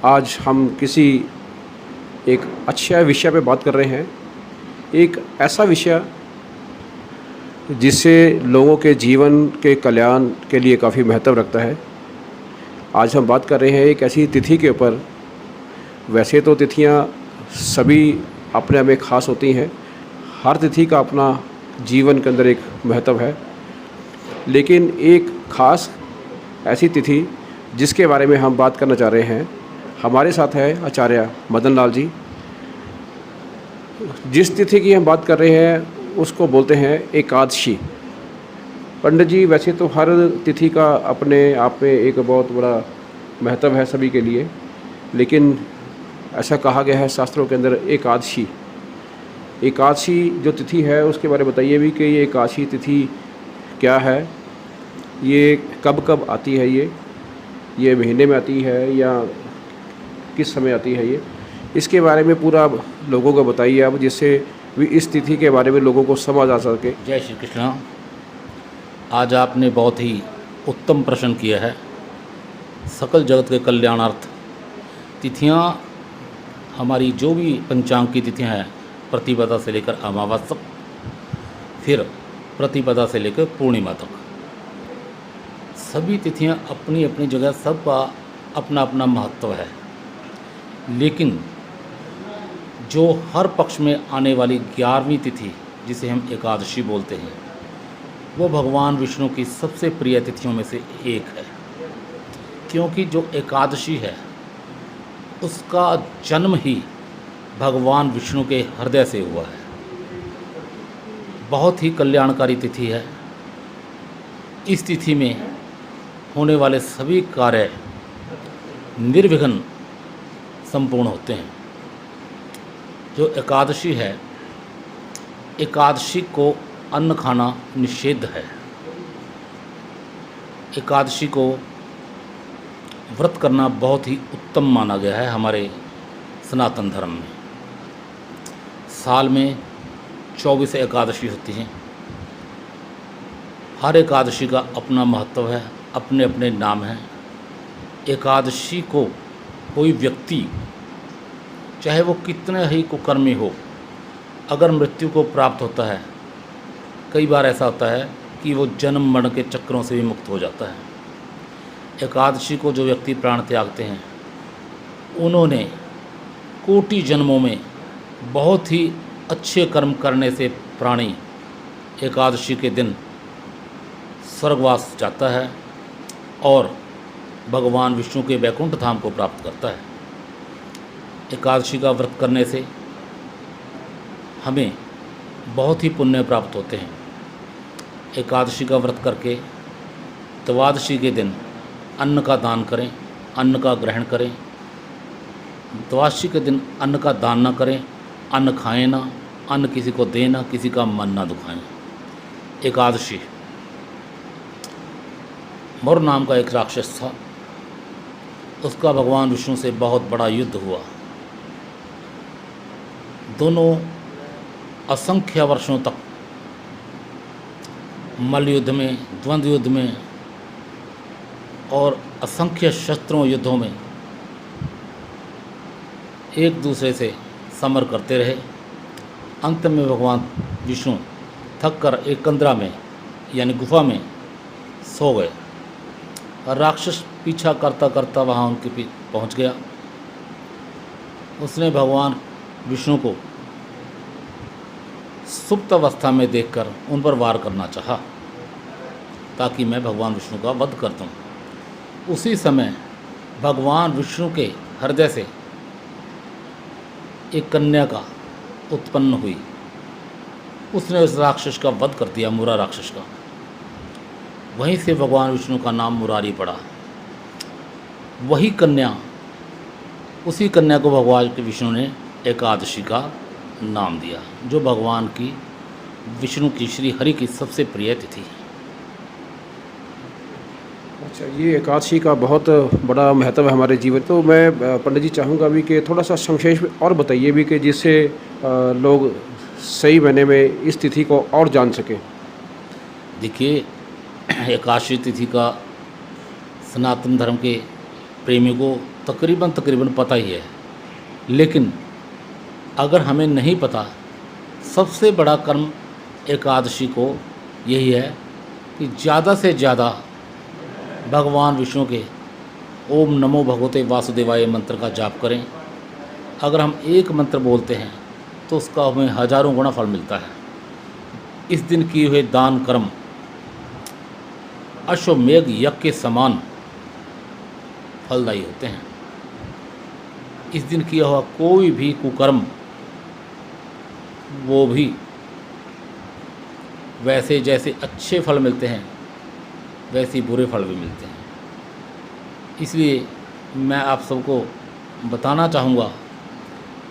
आज हम किसी एक अच्छे विषय पे बात कर रहे हैं। एक ऐसा विषय जिससे लोगों के जीवन के कल्याण के लिए काफ़ी महत्व रखता है। आज हम बात कर रहे हैं एक ऐसी तिथि के ऊपर। वैसे तो तिथियां सभी अपने में ख़ास होती हैं। हर तिथि का अपना जीवन के अंदर एक महत्व है। लेकिन एक ख़ास ऐसी तिथि जिसके बारे में हम बात करना चाह रहे हैं, हमारे साथ है आचार्य मदन लाल जी। जिस तिथि की हम बात कर रहे हैं उसको बोलते हैं एकादशी। पंडित जी, वैसे तो हर तिथि का अपने आप में एक बहुत बड़ा महत्व है सभी के लिए, लेकिन ऐसा कहा गया है शास्त्रों के अंदर एकादशी जो तिथि है उसके बारे में बताइए भी कि ये एकादशी तिथि क्या है, ये कब कब आती है, ये महीने में आती है या किस समय आती है, ये इसके बारे में पूरा लोगों को बताइए आप, जिससे भी इस तिथि के बारे में लोगों को समझ आ सके। जय श्री कृष्ण। आज आपने बहुत ही उत्तम प्रश्न किया है। सकल जगत के कल्याणार्थ तिथियां, हमारी जो भी पंचांग की तिथियां हैं, प्रतिपदा से लेकर अमावस तक, फिर प्रतिपदा से लेकर पूर्णिमा तक, सभी तिथियां अपनी अपनी जगह सबका अपना अपना महत्व है। लेकिन जो हर पक्ष में आने वाली 11वीं तिथि, जिसे हम एकादशी बोलते हैं, वो भगवान विष्णु की सबसे प्रिय तिथियों में से एक है। क्योंकि जो एकादशी है उसका जन्म ही भगवान विष्णु के हृदय से हुआ है। बहुत ही कल्याणकारी तिथि है। इस तिथि में होने वाले सभी कार्य निर्विघ्न संपूर्ण होते हैं। जो एकादशी है, एकादशी को अन्न खाना निषिद्ध है। एकादशी को व्रत करना बहुत ही उत्तम माना गया है हमारे सनातन धर्म में। साल में 24 एकादशी होती हैं। हर एकादशी का अपना महत्व है, अपने अपने नाम हैं। एकादशी को कोई व्यक्ति, चाहे वो कितने ही कुकर्मी हो, अगर मृत्यु को प्राप्त होता है, कई बार ऐसा होता है कि वो जन्म मरण के चक्रों से भी मुक्त हो जाता है। एकादशी को जो व्यक्ति प्राण त्यागते हैं, उन्होंने कोटि जन्मों में बहुत ही अच्छे कर्म करने से प्राणी एकादशी के दिन स्वर्गवास जाता है और भगवान विष्णु के वैकुंठ धाम को प्राप्त करता है। एकादशी का व्रत करने से हमें बहुत ही पुण्य प्राप्त होते हैं। एकादशी का व्रत करके द्वादशी के दिन अन्न का दान करें, अन्न का ग्रहण करें। द्वादशी के दिन अन्न का दान ना करें, अन्न खाएं ना, अन्न किसी को दें ना, किसी का मन ना दुखाएं। एकादशी, मरु नाम का एक राक्षस था, उसका भगवान विष्णु से बहुत बड़ा युद्ध हुआ। दोनों असंख्य वर्षों तक मल्ल युद्ध में, द्वंद्व युद्ध में और असंख्य शस्त्रों युद्धों में एक दूसरे से समर करते रहे। अंत में भगवान विष्णु थक कर एक कंदरा में यानी गुफा में सो गए। राक्षस पीछा करता करता वहाँ उनके पहुँच गया। उसने भगवान विष्णु को सुप्त अवस्था में देखकर उन पर वार करना चाहा, ताकि मैं भगवान विष्णु का वध कर दूं। उसी समय भगवान विष्णु के हृदय से एक कन्या का उत्पन्न हुई। उसने उस राक्षस का वध कर दिया, मुरा राक्षस का। वहीं से भगवान विष्णु का नाम मुरारी पड़ा। वही कन्या, उसी कन्या को भगवान विष्णु ने एकादशी का नाम दिया, जो भगवान की विष्णु की श्री हरि की सबसे प्रिय तिथि है। अच्छा, ये एकादशी का बहुत बड़ा महत्व है हमारे जीवन। तो मैं पंडित जी चाहूँगा भी कि थोड़ा सा संक्षेप में और बताइए भी कि जिससे लोग सही मायने में इस तिथि को और जान सकें। देखिए, एकादशी तिथि का सनातन धर्म के प्रेमी को तकरीबन पता ही है, लेकिन अगर हमें नहीं पता, सबसे बड़ा कर्म एकादशी को यही है कि ज़्यादा से ज़्यादा भगवान विष्णु के ओम नमो भगवते वासुदेवाय मंत्र का जाप करें। अगर हम एक मंत्र बोलते हैं तो उसका हमें हजारों गुना फल मिलता है। इस दिन किए हुए दान कर्म अश्वमेघ यज्ञ के समान फलदायी होते हैं। इस दिन किया हुआ कोई भी कुकर्म वो भी वैसे जैसे अच्छे फल मिलते हैं वैसे ही बुरे फल भी मिलते हैं। इसलिए मैं आप सबको बताना चाहूँगा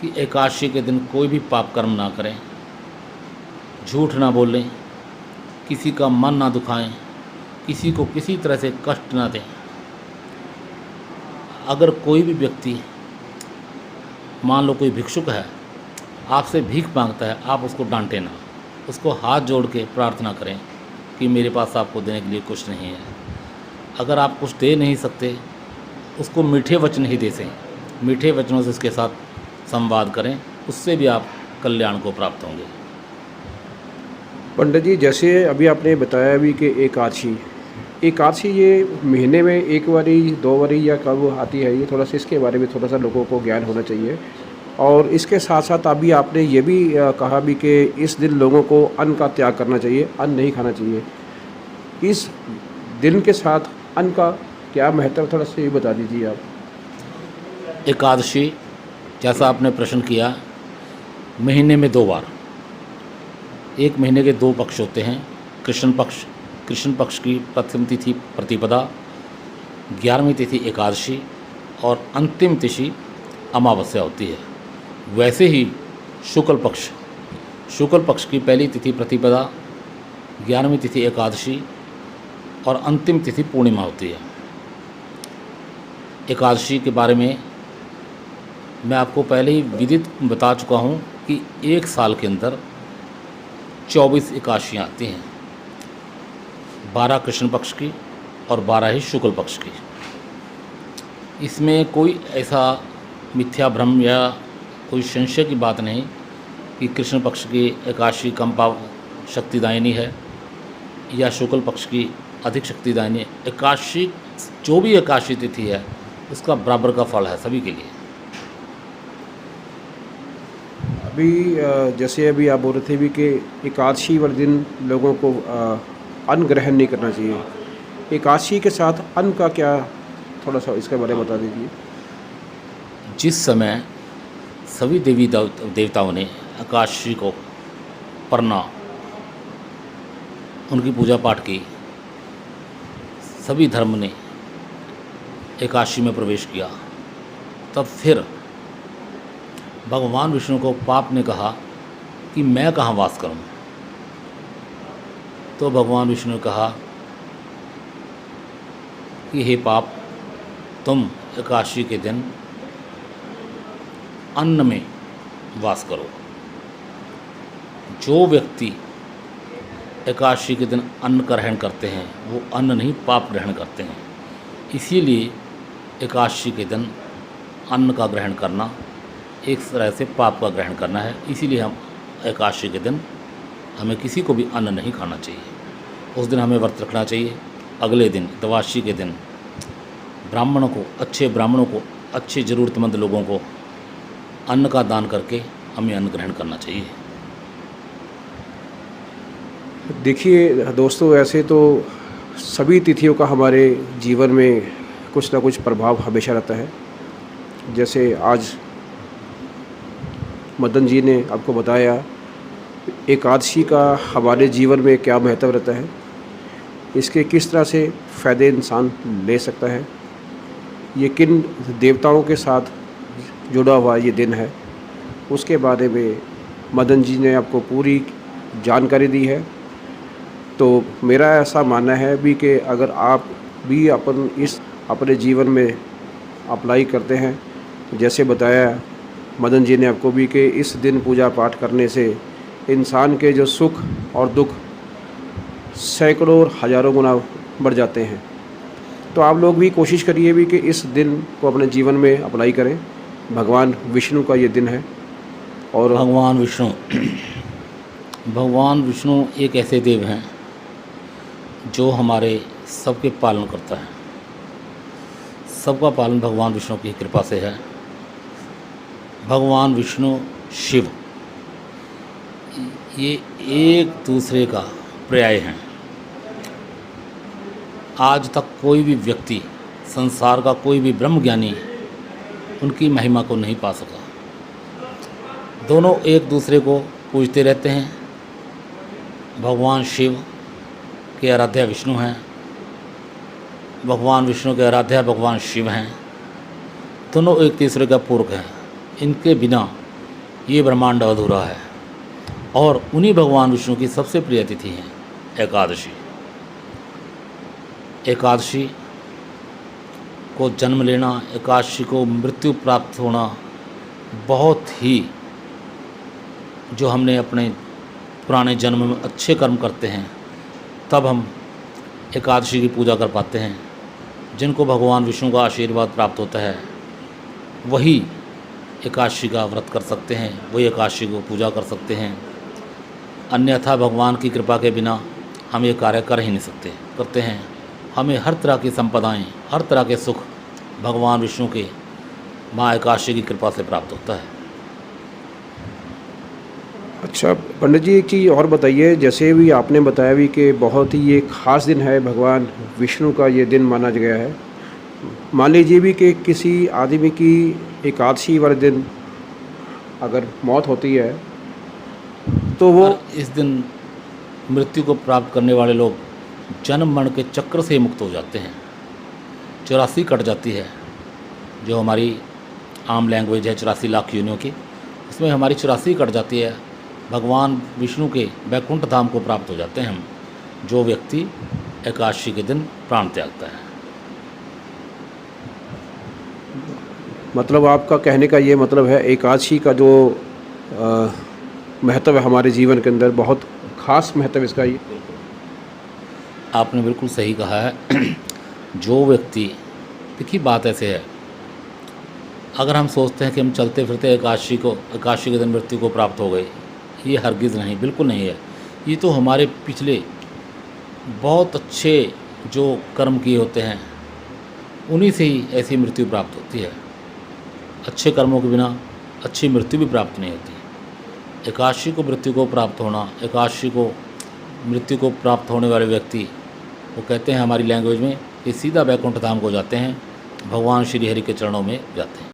कि एकादशी के दिन कोई भी पाप कर्म ना करें, झूठ ना बोलें, किसी का मन ना दुखाएं, किसी को किसी तरह से कष्ट ना दें। अगर कोई भी व्यक्ति, मान लो कोई भिक्षुक है, आपसे भीख मांगता है, आप उसको डांटें ना, उसको हाथ जोड़ के प्रार्थना करें कि मेरे पास आपको देने के लिए कुछ नहीं है। अगर आप कुछ दे नहीं सकते, उसको मीठे वचन ही दे सें, मीठे वचनों से उसके साथ संवाद करें, उससे भी आप कल्याण को प्राप्त होंगे। पंडित जी, जैसे अभी आपने बताया भी कि एकादशी ये महीने में एक बारी, दो बारी या कब आती है, ये थोड़ा सा इसके बारे में थोड़ा सा लोगों को ज्ञान होना चाहिए। और इसके साथ साथ अभी आपने ये भी कहा भी कि इस दिन लोगों को अन्न का त्याग करना चाहिए, अन्न नहीं खाना चाहिए। इस दिन के साथ अन्न का क्या महत्व, थोड़ा सा ये बता दीजिए आप। एकादशी, जैसा आपने प्रश्न किया, महीने में 2 बार, एक महीने के 2 पक्ष होते हैं। कृष्ण पक्ष की प्रथम तिथि प्रतिपदा, 11वीं तिथि एकादशी और अंतिम तिथि अमावस्या होती है। वैसे ही शुक्ल पक्ष की पहली तिथि प्रतिपदा, 11वीं तिथि एकादशी और अंतिम तिथि पूर्णिमा होती है। एकादशी के बारे में मैं आपको पहले ही विदित बता चुका हूँ कि एक साल के अंदर 24 एकादशियाँ आती हैं, 12 कृष्ण पक्ष की और 12 ही शुक्ल पक्ष की। इसमें कोई ऐसा मिथ्या भ्रम या कोई संशय की बात नहीं कि कृष्ण पक्ष की एकादशी कम शक्तिदायिनी है या शुक्ल पक्ष की अधिक शक्तिदायिनी है। एकादशी, जो भी एकादशी तिथि है, उसका बराबर का फल है सभी के लिए। अभी जैसे अभी आप बोल रहे थे भी कि एकादशी वाले दिन लोगों को अन्न ग्रहण नहीं करना चाहिए। एकादशी के साथ अन्न का क्या, थोड़ा सा इसके बारे में बता दीजिए। जिस समय सभी देवी देवताओं ने एकादशी को पढ़ना, उनकी पूजा पाठ की, सभी धर्म ने एकादशी में प्रवेश किया, तब फिर भगवान विष्णु को पाप ने कहा कि मैं कहाँ वास करूं। तो भगवान विष्णु ने कहा कि हे पाप, तुम एकादशी के दिन अन्न में वास करो। जो व्यक्ति एकादशी के दिन अन्न ग्रहण करते हैं वो अन्न नहीं, पाप ग्रहण करते हैं। इसीलिए एकादशी के दिन अन्न का ग्रहण करना एक तरह से पाप का ग्रहण करना है। इसीलिए हम एकादशी के दिन हमें किसी को भी अन्न नहीं खाना चाहिए। उस दिन हमें व्रत रखना चाहिए। अगले दिन द्वादशी के दिन ब्राह्मणों को, अच्छे ज़रूरतमंद लोगों को अन्न का दान करके हमें अन्न ग्रहण करना चाहिए। देखिए दोस्तों, ऐसे तो सभी तिथियों का हमारे जीवन में कुछ ना कुछ प्रभाव हमेशा रहता है। जैसे आज मदन जी ने आपको बताया एकादशी का हमारे जीवन में क्या महत्व रहता है, इसके किस तरह से फ़ायदे इंसान ले सकता है, ये किन देवताओं के साथ जुड़ा हुआ ये दिन है, उसके बारे में मदन जी ने आपको पूरी जानकारी दी है। तो मेरा ऐसा मानना है भी कि अगर आप भी अपने जीवन में अप्लाई करते हैं, जैसे बताया मदन जी ने आपको भी कि इस दिन पूजा पाठ करने से इंसान के जो सुख और दुख सैकड़ों और हज़ारों गुना बढ़ जाते हैं। तो आप लोग भी कोशिश करिए भी कि इस दिन को अपने जीवन में अप्लाई करें। भगवान विष्णु का ये दिन है और भगवान विष्णु एक ऐसे देव हैं जो हमारे सबके पालन करता है। सबका पालन भगवान विष्णु की कृपा से है। भगवान विष्णु शिव ये एक दूसरे का पर्याय हैं। आज तक कोई भी व्यक्ति, संसार का कोई भी ब्रह्मज्ञानी उनकी महिमा को नहीं पा सका। दोनों एक दूसरे को पूजते रहते हैं। भगवान शिव के आराध्य विष्णु हैं, भगवान विष्णु के आराध्य भगवान शिव हैं। दोनों एक दूसरे का पूरक हैं। इनके बिना ये ब्रह्मांड अधूरा है। और उन्हीं भगवान विष्णु की सबसे प्रिय तिथि है एकादशी। एकादशी को जन्म लेना, एकादशी को मृत्यु प्राप्त होना, बहुत ही जो हमने अपने पुराने जन्म में अच्छे कर्म करते हैं तब हम एकादशी की पूजा कर पाते हैं। जिनको भगवान विष्णु का आशीर्वाद प्राप्त होता है वही एकादशी का व्रत कर सकते हैं, वही एकादशी को पूजा कर सकते हैं। अन्यथा भगवान की कृपा के बिना हम ये कार्य कर ही नहीं करते हैं। हमें हर तरह की संपदाएं, हर तरह के सुख भगवान विष्णु के माँ एकादशी की कृपा से प्राप्त होता है। अच्छा पंडित जी, एक चीज़ और बताइए। जैसे भी आपने बताया भी कि बहुत ही ये ख़ास दिन है, भगवान विष्णु का ये दिन माना गया है। मान लीजिए भी कि किसी आदमी की एकादशी वाले दिन अगर मौत होती है तो वो इस दिन मृत्यु को प्राप्त करने वाले लोग जन्म मरण के चक्र से मुक्त हो जाते हैं। 84 कट जाती है, जो हमारी आम लैंग्वेज है 84 लाख योनियों की, उसमें हमारी 84 कट जाती है। भगवान विष्णु के वैकुंठ धाम को प्राप्त हो जाते हैं हम, जो व्यक्ति एकादशी के दिन प्राण त्यागता है। मतलब आपका कहने का ये मतलब है एकादशी का जो महत्व है हमारे जीवन के अंदर, बहुत ख़ास महत्व इसका ये। आपने बिल्कुल सही कहा है। जो व्यक्ति, देखिए बात ऐसे है, अगर हम सोचते हैं कि हम चलते फिरते एकादशी के दिन मृत्यु को प्राप्त हो गए, ये हरगिज़ नहीं, बिल्कुल नहीं है। ये तो हमारे पिछले बहुत अच्छे जो कर्म किए होते हैं उन्हीं से ही ऐसी मृत्यु प्राप्त होती है। अच्छे कर्मों के बिना अच्छी मृत्यु भी प्राप्त नहीं होती। एकादशी को मृत्यु को प्राप्त होना, एकादशी को मृत्यु को प्राप्त होने वाले व्यक्ति, वो कहते हैं हमारी लैंग्वेज में कि सीधा वैकुंठ धाम को जाते हैं, भगवान श्री हरि के चरणों में जाते हैं।